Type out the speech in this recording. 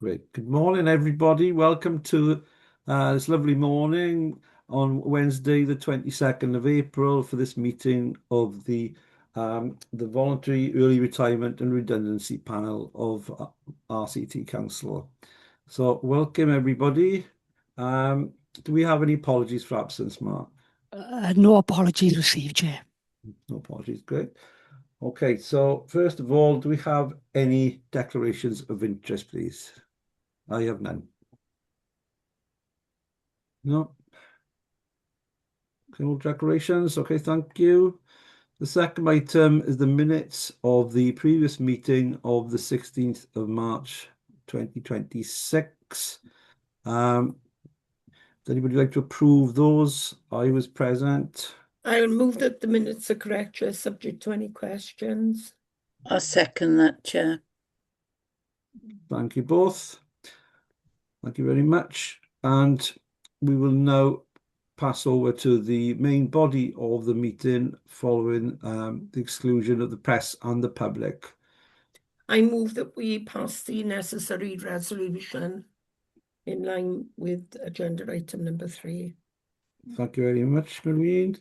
Great. Good morning, everybody. Welcome to this lovely morning on Wednesday, the 22nd of April, for this meeting of the Voluntary Early Retirement and Redundancy Panel of RCT Council. So, welcome, everybody. Do we have any apologies for absence, Mark? No apologies received, Chair. No apologies. Great. Okay, so first of all, do we have any declarations of interest, please? I have none. No. Okay, all declarations. Okay, thank you. The second item is the minutes of the previous meeting of the 16th of March 2026. Does anybody like to approve those? I was present. I will move that the minutes are correct, Chair, subject to any questions. I second that, Chair. Thank you both. Thank you very much. And we will now pass over to the main body of the meeting following the exclusion of the press and the public. I move that we pass the necessary resolution in line with agenda item number 3. Thank you very much, Marine.